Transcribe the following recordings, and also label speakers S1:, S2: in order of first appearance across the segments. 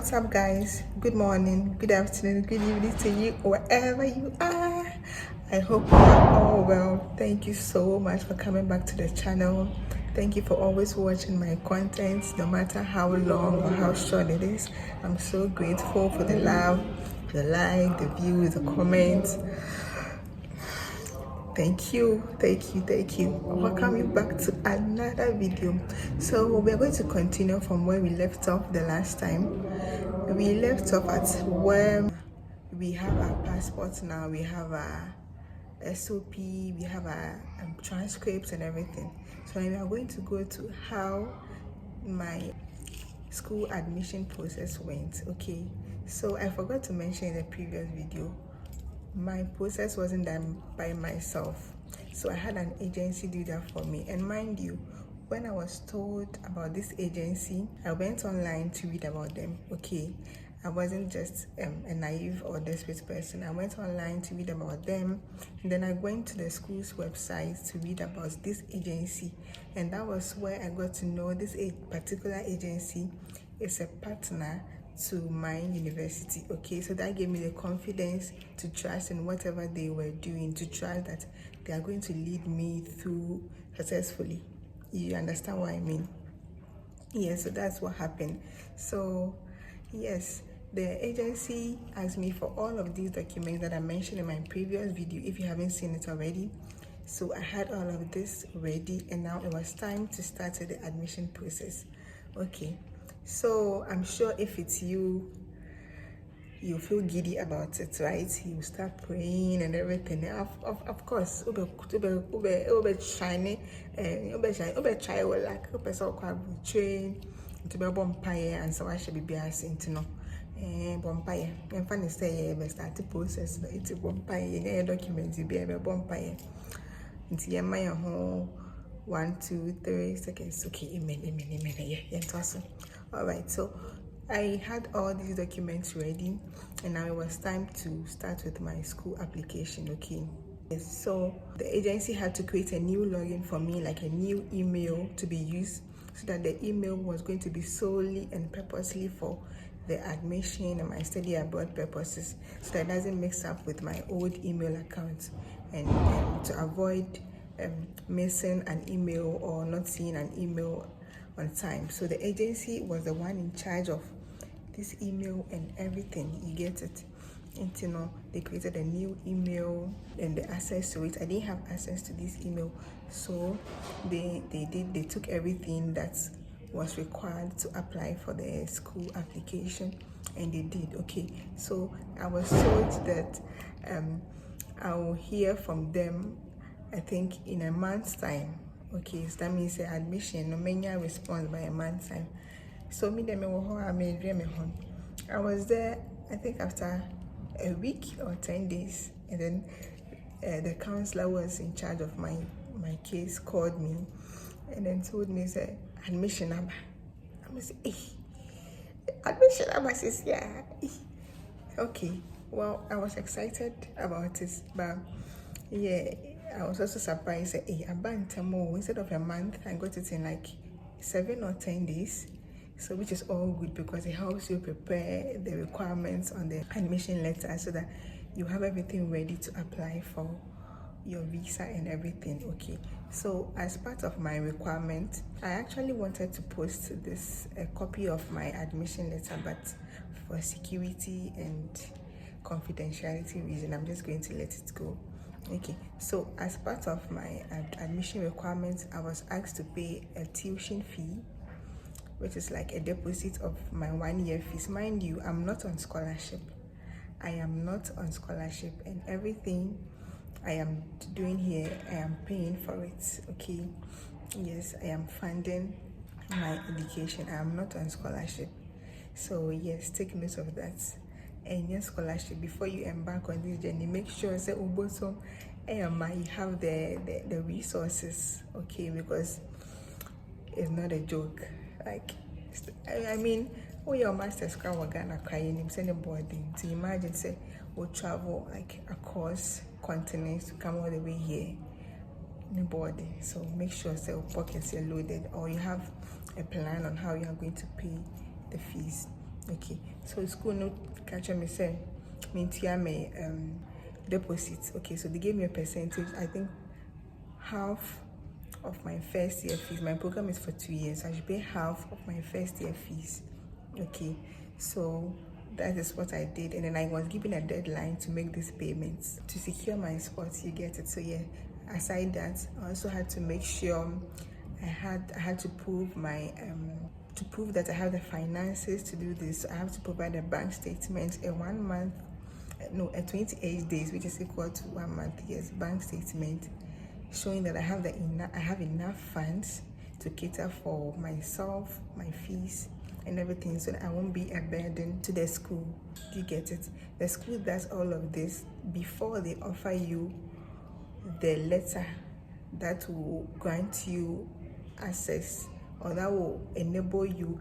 S1: What's up, guys? Good morning, good afternoon, good evening to you wherever you are. I hope you are all well. Thank you so much for coming back to the channel. Thank you for always watching my content, no matter how long or how short it is. I'm so grateful for the love, the like, the views, the comments. Thank you for coming back to another video. So we're going to continue from where we left off the last time. We left off at where we have our passports now, we have our SOP, we have our transcripts and everything. So we are going to go to how my school admission process went. Okay, so I forgot to mention in the previous video, my process wasn't done by myself, so I had an agency do that for me. And mind you, when I was told about this agency, I went online to read about them. Okay, I wasn't just a naive or desperate person. I went online to read about them, and then I went to the school's website to read about this agency, and that was where I got to know this particular agency is a partner to my university. Okay, so that gave me the confidence to trust in whatever they were doing, to trust that they are going to lead me through successfully. You understand what I mean? Yes, so that's what happened. So yes, the agency asked me for all of these documents that I mentioned in my previous video, if you haven't seen it already. So I had all of this ready, and now it was time to start the admission process. Okay, so I'm sure if it's you, you feel giddy about it, right? You start praying and everything. Of course, ube shiny, try well, like ube so quite train to be bompire, and so I should be into no bompire. And funny say, start the process. It's a bompire, documents, you be a bompire. Into my home. 1, 2, 3 seconds. Okay, amen. Yeah, awesome. All right, so I had all these documents ready, and now it was time to start with my school application. Okay, yes, so the agency had to create a new login for me, like a new email to be used, so that the email was going to be solely and purposely for the admission and my study abroad purposes, so that it doesn't mix up with my old email account, and to avoid missing an email or not seeing an email on time. So the agency was the one in charge of this email and everything. You get it? And you know, they created a new email and the access to it. I didn't have access to this email, so they took everything that was required to apply for the school application, and they did. Okay, so I was told that I will hear from them, I think, in a month's time. Okay, so that means admission, no many response by a month's time. So I was there, I think, after a week or 10 days, and then the counselor was in charge of my case called me and then told me, say, admission number. I was admission number says, yeah. Okay, well, I was excited about this, but yeah, I was also surprised that instead of a month, I got it in like 7 or 10 days. So which is all good, because it helps you prepare the requirements on the admission letter, so that you have everything ready to apply for your visa and everything. Okay, so as part of my requirement, I actually wanted to post a copy of my admission letter, but for security and confidentiality reason, I'm just going to let it go. Okay, so as part of my admission requirements, I was asked to pay a tuition fee, which is like a deposit of my 1-year fees. Mind you, I'm not on scholarship. I am not on scholarship, and everything I am doing here, I am paying for it. Okay, yes, I am funding my education. I am not on scholarship. So yes, take note of that. And your scholarship, before you embark on this journey, make sure that you have the resources. Okay, because it's not a joke. Like, I mean, when your master's crowd were gonna crying, him sending boarding. To imagine, say, we'll travel like across continents to come all the way here in the boarding. So make sure that your pockets are loaded, or you have a plan on how you are going to pay the fees. Okay, so school no catch me say me deposit. Okay, so they gave me a percentage. I think half of my first year fees. My program is for 2 years. I should pay half of my first year fees. Okay, so that is what I did, and then I was given a deadline to make these payments to secure my spot. You get it? So yeah, aside that, I also had to make sure I had to prove my to prove that I have the finances to do this. I have to provide a bank statement, a 1 month, no, a 28 days, which is equal to 1 month. Yes, bank statement showing that I have enough funds to cater for myself, my fees, and everything, so that I won't be a burden to the school. You get it? The school does all of this before they offer you the letter that will grant you access, or that will enable you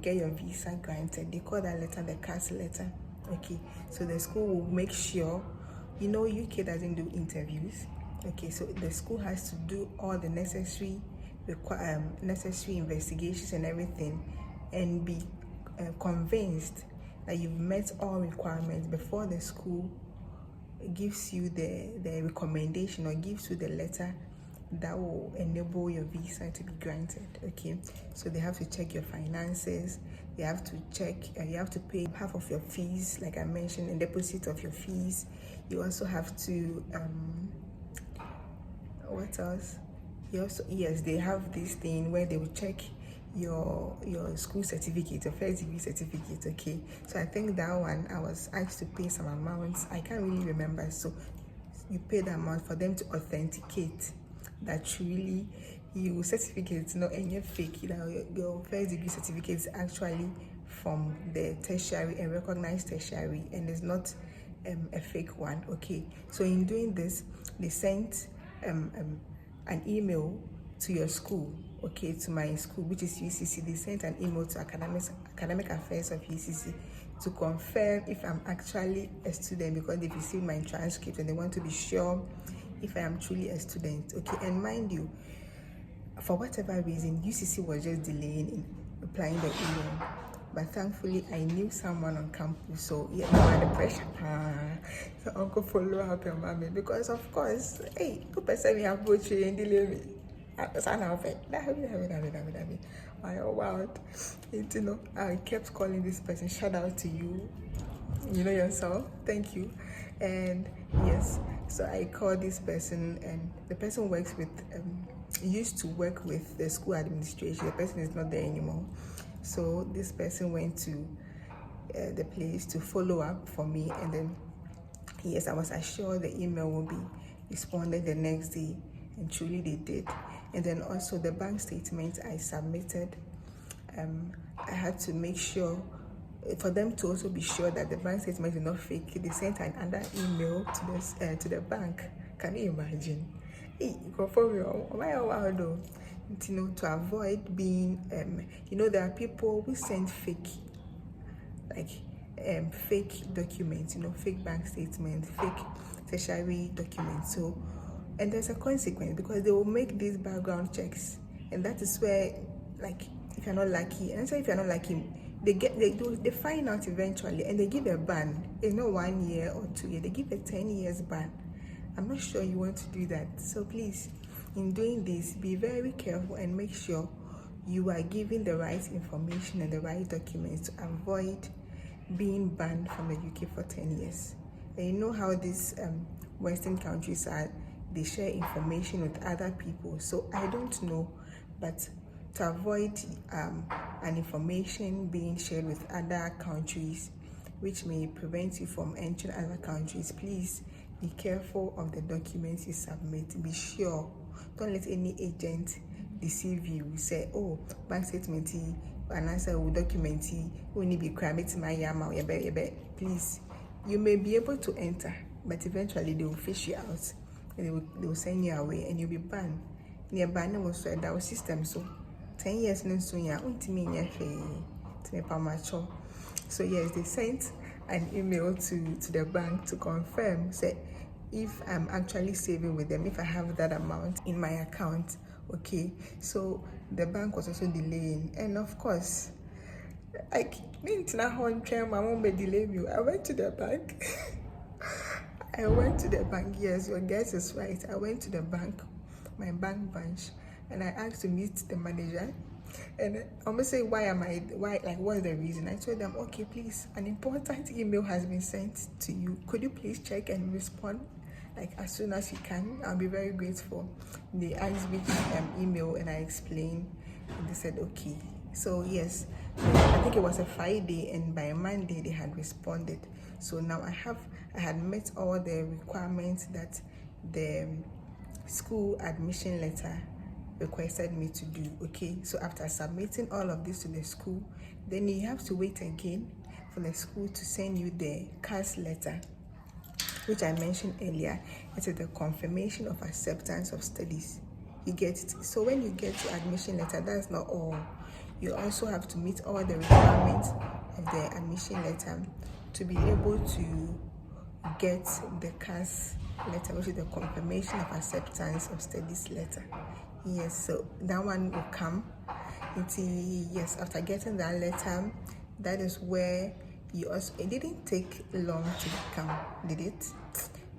S1: get your visa granted. They call that letter the CAS letter. Okay, so the school will make sure, UK doesn't do interviews. Okay, so the school has to do all the necessary investigations and everything, and be convinced that you've met all requirements before the school gives you the recommendation or gives you the letter that will enable your visa to be granted. Okay, so they have to check your finances. They have to check, you have to pay half of your fees, like I mentioned, a deposit of your fees. You also have to what else? You also, yes, they have this thing where they will check your school certificate, your first degree certificate. Okay, so I think that one I was asked to pay some amounts. I can't really remember. So you pay the amount for them to authenticate that truly your certificate is not any fake. Your first degree certificate is actually from the tertiary and recognized tertiary, and it's not a fake one. Okay, so in doing this, they sent an email to your school, okay, to my school, which is UCC. They sent an email to academic affairs of UCC to confirm if I'm actually a student, because they've received my transcript and they want to be sure if I am truly a student. Okay, and mind you, for whatever reason, UCC was just delaying in replying the email. But thankfully, I knew someone on campus, so yeah, no under pressure. So uncle follow up your mommy, because of course, hey, who person we have both and delay me. Son of it. My world. I kept calling this person. Shout out to you. You know yourself. Thank you. And yes, so I called this person, and the person works with used to work with the school administration. The person is not there anymore. So this person went to the place to follow up for me, and then yes, I was assured the email will be responded the next day, and truly they did. And then also the bank statement I submitted, I had to make sure, for them to also be sure that the bank statement is not fake, they sent another email to the bank. Can you imagine? Hey, confirm me. To avoid being, there are people who send fake, fake documents, fake bank statements, fake tertiary documents. So, and there's a consequence, because they will make these background checks, and that is where, if you're not lucky, and so if you're not lucky, they find out eventually, and they give a ban. It's not 1 year or 2 years; they give a 10 years ban. I'm not sure you want to do that. So please, in doing this, be very careful and make sure you are giving the right information and the right documents to avoid being banned from the UK for 10 years. And you know how these Western countries are, they share information with other people. So I don't know, but to avoid an information being shared with other countries, which may prevent you from entering other countries, please be careful of the documents you submit. Be sure. Don't let any agent deceive you. Say, oh, bank statement, and answer document, only be cramming my yama. Please, you may be able to enter, but eventually they will fish you out, and they will send you away, and you'll be banned. Near banning was so that system. So 10 years no soon ya to me mature. So yes, they sent an email to the bank to confirm, say, if I'm actually saving with them, if I have that amount in my account. Okay, so the bank was also delaying, and of course Like, my mom may delay me. I went to the bank. I went to the bank. Yes, your guess is right. I went to the bank, my bank branch, and I asked to meet the manager. And I'm gonna say, why, like, what's the reason? I told them, okay, please, an important email has been sent to you. Could you please check and respond, like, as soon as you can? I'll be very grateful. They asked me email, and I explained, and they said, okay. So yes, I think it was a Friday, and by Monday they had responded. So now I had met all the requirements that the school admission letter requested me to do. Okay, so after submitting all of this to the school, then you have to wait again for the school to send you the CAS letter, which I mentioned earlier. It is the confirmation of acceptance of studies. You get it? So when you get your admission letter, that's not all. You also have to meet all the requirements of the admission letter to be able to get the CAS letter, which is the confirmation of acceptance of studies letter. Yes, so that one will come. Yes, after getting that letter, that is where you also, it didn't take long to come, did it?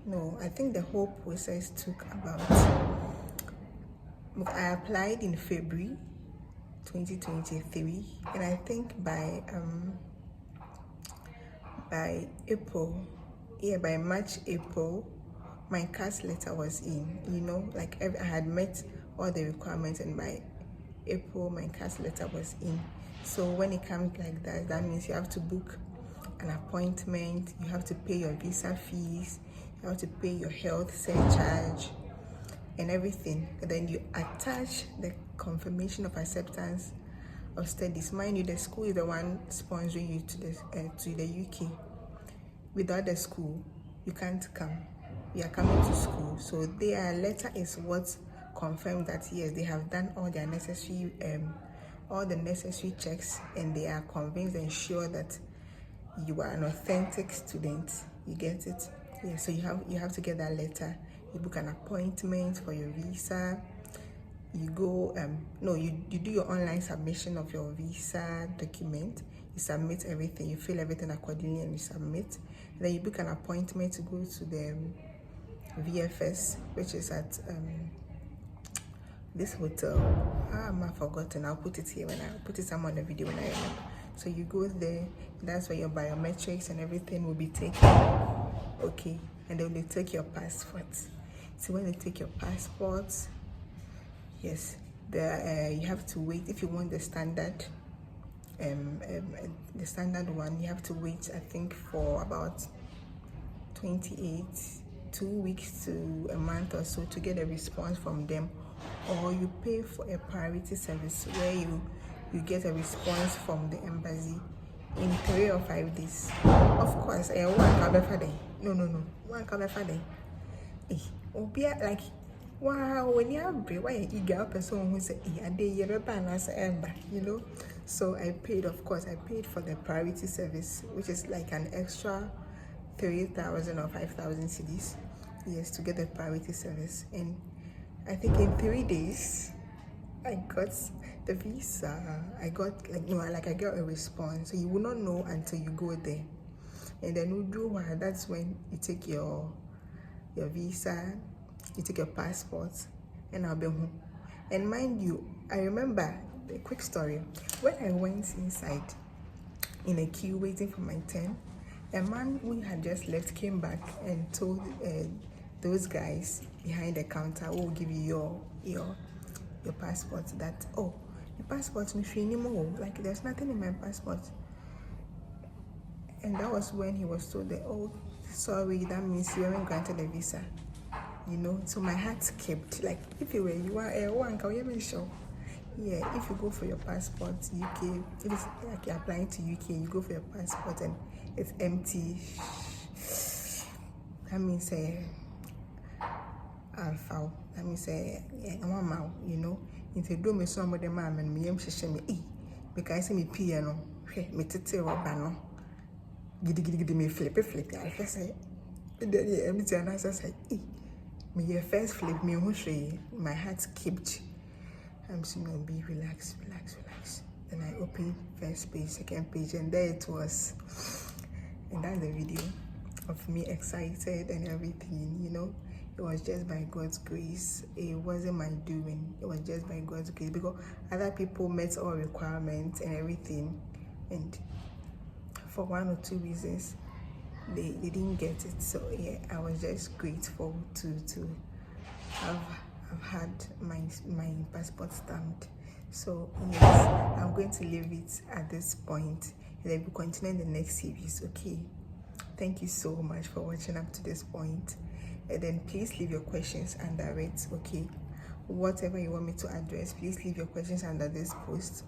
S1: No, I think the whole process took about, I applied in February 2023, and I think by March, April, my CAS letter was in, like I had met all the requirements, and by April, my CAS letter was in. So when it comes like that, that means you have to book an appointment, you have to pay your visa fees, you have to pay your health surcharge and everything. And then you attach the confirmation of acceptance of studies. Mind you, the school is the one sponsoring you to the UK. Without the school, you can't come. You are coming to school. So their letter is what confirmed that yes, they have done all their necessary all the necessary checks, and they are convinced and sure that you are an authentic student. You get it? Yeah, so you have to get that letter. You book an appointment for your visa. You go you do your online submission of your visa document. You submit everything, you fill everything accordingly, and you submit. And then you book an appointment to go to the VFS, which is at this hotel. I've forgotten. I'll put it here when I put it somewhere on the video when I remember. So you go there, that's where your biometrics and everything will be taken. Okay, and then they take your passport. So when they take your passport, yes, you have to wait. If you want the standard one, you have to wait, I think, for about 2 weeks to a month or so to get a response from them, or you pay for a priority service where you get a response from the embassy in 3 or 5 days. Of course, one can be like, wow, when you have why you eager person who say a day you so I paid for the priority service, which is like an extra 3,000 or 5,000 cedis, yes, to get the priority service. And I think in 3 days I got the visa. I got I got a response. So you will not know until you go there. And then that's when you take your visa, you take your passport, and I'll be home. And mind you, I remember a quick story. When I went inside in a queue waiting for my turn, a man who had just left came back and told those guys behind the counter who will give you your passport that, oh, your passport no anymore, like there's nothing in my passport. And that was when he was told that, oh, sorry, that means you haven't granted a visa. So my heart skipped. Like, if you are one, can you sure? Yeah, if you go for your passport, UK, if it's like you're applying to UK, you go for your passport and it's empty. That means alpha. That means one mouth, If you do me some of the mom and me, because I see me piano, me tete robano. Giddy me flip. I say, then empty and I say, me your first flip me who say my heart skipped. I'm saying, be relax. Then I opened first page, second page, and there it was. And that's the video of me excited and everything, you know. It was just by God's grace. It wasn't my doing. It was just by God's grace, because other people met all requirements and everything, and for one or two reasons they didn't get it. So yeah, I was just grateful to have had my passport stamped. So yes, I'm going to leave it at this point, and then we'll continue in the next series. Okay, thank you so much for watching up to this point, and then please leave your questions under it. Okay, whatever you want me to address, please leave your questions under this post,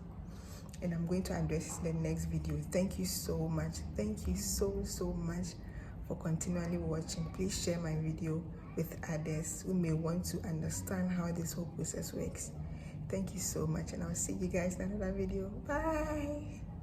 S1: and I'm going to address it in the next video. Thank you so much. Thank you so much for continually watching. Please share my video with others who may want to understand how this whole process works. Thank you so much, and I'll see you guys in another video. Bye.